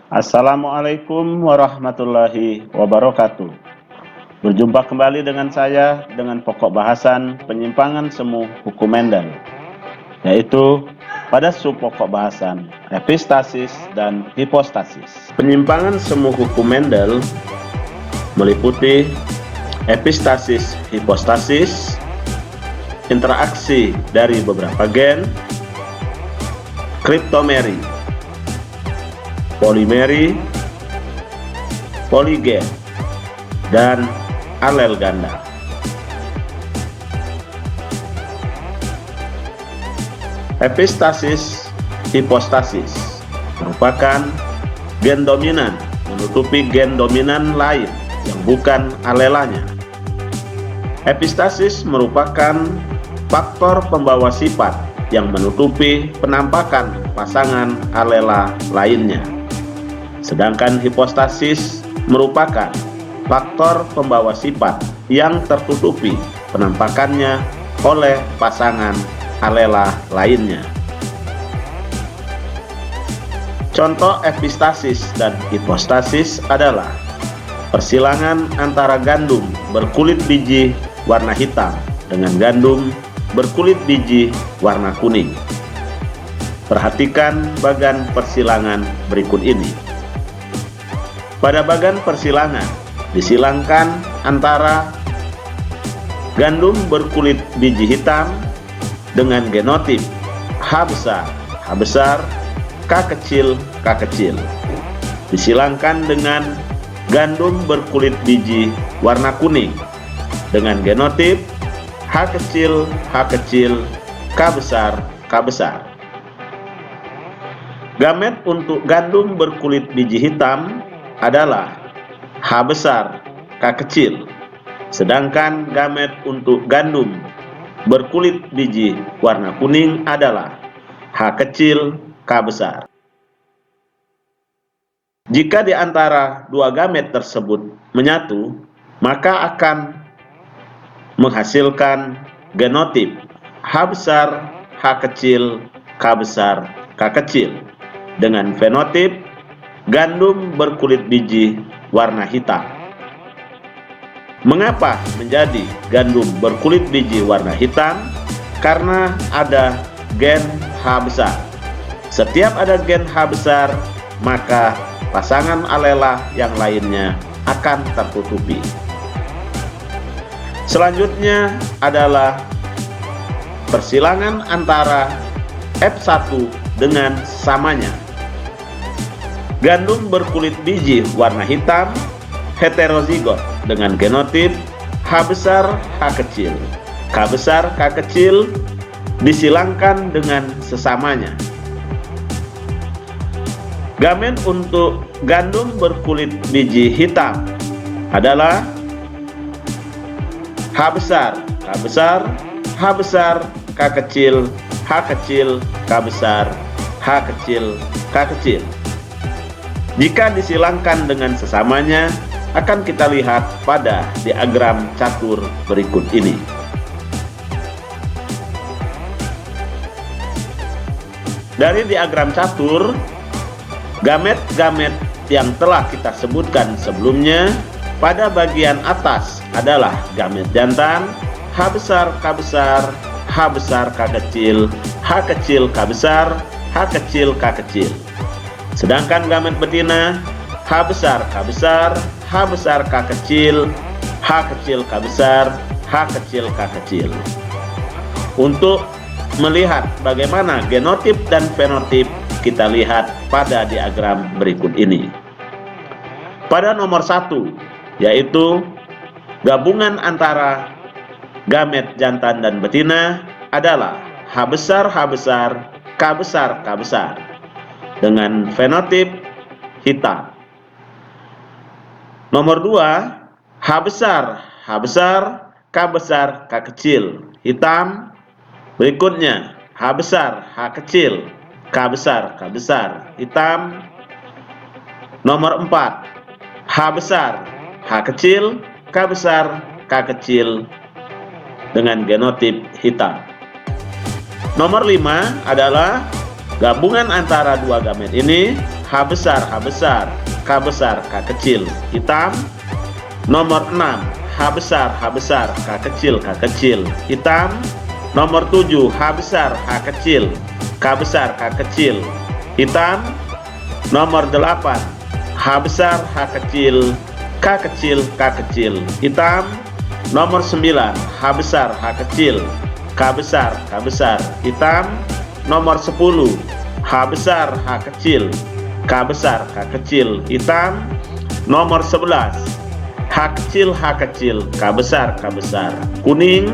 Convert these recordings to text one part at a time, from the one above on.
Assalamualaikum warahmatullahi wabarakatuh. Berjumpa kembali dengan saya dengan pokok bahasan penyimpangan semu hukum Mendel, yaitu pada subpokok bahasan epistasis dan hipostasis. Penyimpangan semu hukum Mendel meliputi epistasis, hipostasis, interaksi dari beberapa gen, kriptomeri, polimeri, poligen, dan alel ganda. Epistasis, hipostasis merupakan gen dominan menutupi gen dominan lain yang bukan alelanya. Epistasis merupakan faktor pembawa sifat yang menutupi penampakan pasangan alela lainnya. Sedangkan hipostasis merupakan faktor pembawa sifat yang tertutupi penampakannya oleh pasangan alela lainnya. Contoh epistasis dan hipostasis adalah persilangan antara gandum berkulit biji warna hitam dengan gandum berkulit biji warna kuning. Perhatikan bagan persilangan berikut ini. Pada bagan persilangan disilangkan antara gandum berkulit biji hitam dengan genotip H besar, K kecil, K kecil. Disilangkan dengan gandum berkulit biji warna kuning dengan genotip H kecil, K besar, K besar. Gamet untuk gandum berkulit biji hitam adalah H besar, K kecil. Sedangkan gamet untuk gandum berkulit biji warna kuning adalah H kecil, K besar. Jika di antara dua gamet tersebut menyatu, maka akan menghasilkan genotip H besar, H kecil, K besar, K kecil dengan fenotip gandum berkulit biji warna hitam. Mengapa menjadi gandum berkulit biji warna hitam? Karena ada gen H besar. Setiap ada gen H besar, maka pasangan alela yang lainnya akan tertutupi. Selanjutnya adalah persilangan antara F1 dengan samanya. Gandum berkulit biji warna hitam heterozigot dengan genotip H besar, H kecil, K besar, K kecil disilangkan dengan sesamanya. Gamet untuk gandum berkulit biji hitam adalah H besar, K besar, H besar, K kecil, H kecil, K besar, H kecil, K kecil. Jika disilangkan dengan sesamanya, akan kita lihat pada diagram catur berikut ini. Dari diagram catur, gamet-gamet yang telah kita sebutkan sebelumnya pada bagian atas adalah gamet jantan H besar, K besar, H besar, K kecil, H kecil, K besar, H kecil, K kecil. Sedangkan gamet betina H besar, K besar, H besar, K kecil, H kecil, K besar, H kecil, K kecil. Untuk melihat bagaimana genotip dan fenotip, kita lihat pada diagram berikut ini. Pada nomor 1, yaitu gabungan antara gamet jantan dan betina adalah H besar, H besar, K besar, K besar dengan fenotip hitam. Nomor 2, H besar, H besar, K besar, K kecil, hitam. Berikutnya H besar, H kecil, K besar, K besar, hitam. Nomor 4, H besar, H kecil, K besar, K kecil dengan genotip hitam. Nomor 5 adalah gabungan antara dua gamet ini, H H besar, H besar, K besar, K kecil, hitam. Nomor 6, H besar, H besar, K kecil, K kecil, hitam. Nomor 7, H besar, H kecil, K besar, K kecil, hitam. Nomor 8, H besar, H kecil, K kecil, K kecil, hitam. Nomor 9, H besar, H kecil, K besar, K besar, hitam. Nomor 10, H besar, H kecil, K besar, K kecil, hitam. Nomor 11, H kecil, H kecil, K besar, K besar, kuning.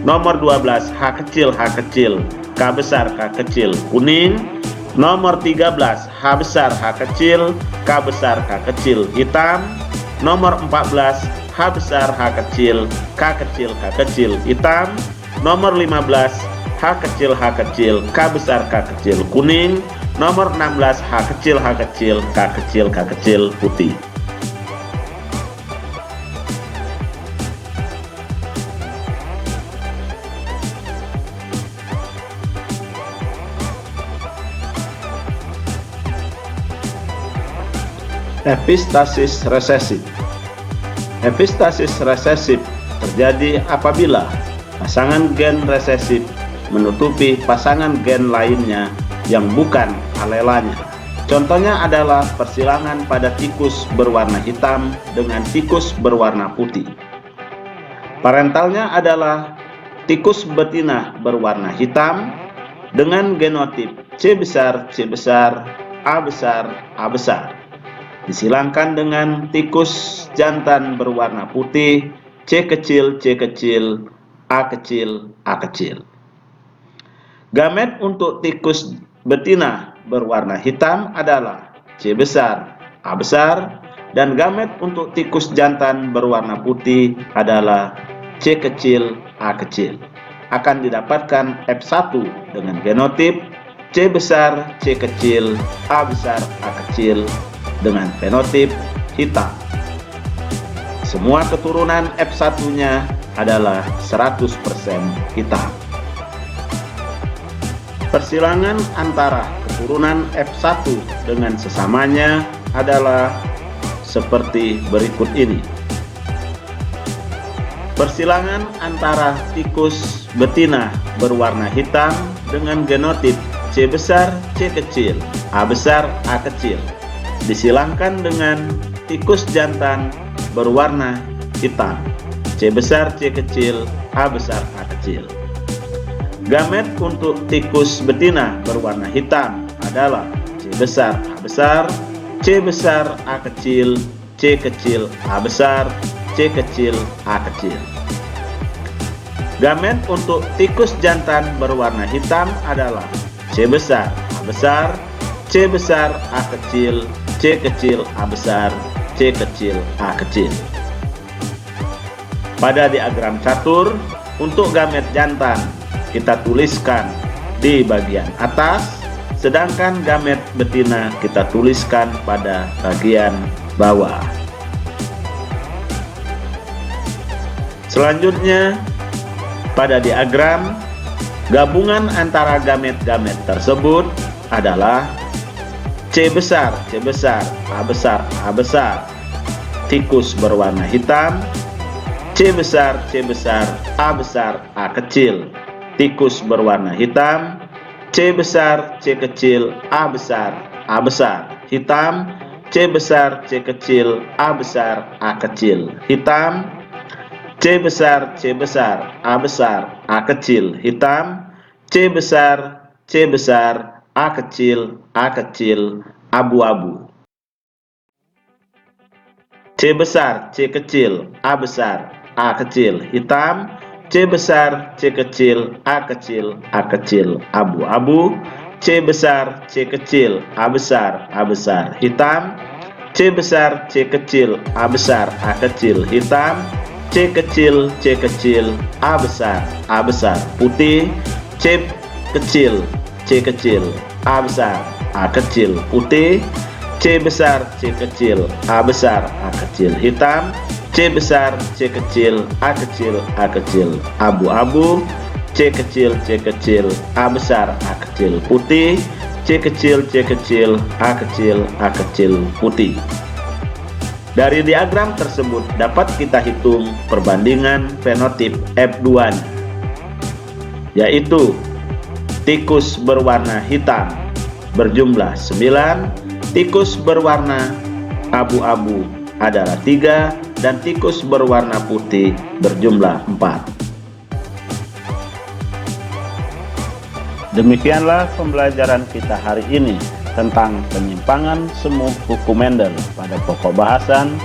Nomor 12, H kecil, H kecil, K besar, K kecil, kuning. Nomor 13, H besar, H kecil, K besar, K kecil, hitam. Nomor 14, H besar, H kecil, K kecil, K kecil, hitam. Nomor 15, H kecil, H kecil, K besar, K kecil, kuning. Nomor 16, H kecil, H kecil, K kecil, K kecil, putih. Epistasis resesif. Epistasis resesif terjadi apabila pasangan gen resesif menutupi pasangan gen lainnya yang bukan alelanya. Contohnya adalah persilangan pada tikus berwarna hitam dengan tikus berwarna putih. Parentalnya adalah tikus betina berwarna hitam dengan genotip C besar, C besar, A besar, A besar. Disilangkan dengan tikus jantan berwarna putih C kecil, C kecil, A kecil, A kecil. Gamet untuk tikus betina berwarna hitam adalah C besar, A besar, dan gamet untuk tikus jantan berwarna putih adalah C kecil, A kecil. Akan didapatkan F1 dengan genotip C besar, C kecil, A besar, A kecil dengan fenotip hitam. Semua keturunan F1-nya adalah 100% hitam. Persilangan antara keturunan F1 dengan sesamanya adalah seperti berikut ini. Persilangan antara tikus betina berwarna hitam dengan genotip C besar, C kecil, A besar, A kecil disilangkan dengan tikus jantan berwarna hitam C besar, C kecil, A besar, A kecil. Gamet untuk tikus betina berwarna hitam adalah C besar, A besar, C besar, A kecil, C kecil, A besar, C kecil, A kecil. Gamet untuk tikus jantan berwarna hitam adalah C besar, A besar, C besar, A kecil, C kecil, A besar, C kecil, A kecil. Pada diagram catur, untuk gamet jantan kita tuliskan di bagian atas, sedangkan gamet betina kita tuliskan pada bagian bawah. Selanjutnya, pada diagram, gabungan antara gamet-gamet tersebut adalah C besar, C besar, A besar, A besar, tikus berwarna hitam. C besar, C besar, A besar, A kecil, tikus berwarna hitam. C besar, C kecil, A besar, A besar, hitam. C besar, C kecil, A besar, A kecil, hitam. C besar, C besar, A besar, A kecil, hitam. C besar, C besar, A kecil, A kecil, abu-abu. C besar, C kecil, A besar, A kecil, hitam. C besar, C kecil, A kecil, A kecil, abu-abu. C besar, C kecil, A besar, A besar, hitam. C besar, C kecil, A besar, A kecil, hitam. C kecil, C kecil, A besar, putih. C kecil, C kecil, A besar, A kecil, putih. C besar, C kecil, A besar, A kecil, hitam. C besar, C kecil, A kecil, A kecil, abu-abu. C kecil, C kecil, A besar, A kecil, putih. C kecil, C kecil, A kecil, A kecil, putih. Dari diagram tersebut dapat kita hitung perbandingan fenotip F2-nya, yaitu tikus berwarna hitam berjumlah 9, tikus berwarna abu-abu adalah 3, dan tikus berwarna putih berjumlah 4. Demikianlah pembelajaran kita hari ini tentang penyimpangan semu kuku Mendel pada pokok bahasan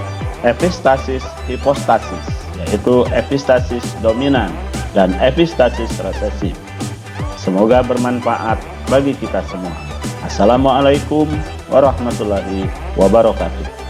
epistasis hipostasis, yaitu epistasis dominan dan epistasis resesif. Semoga bermanfaat bagi kita semua. Assalamualaikum warahmatullahi wabarakatuh.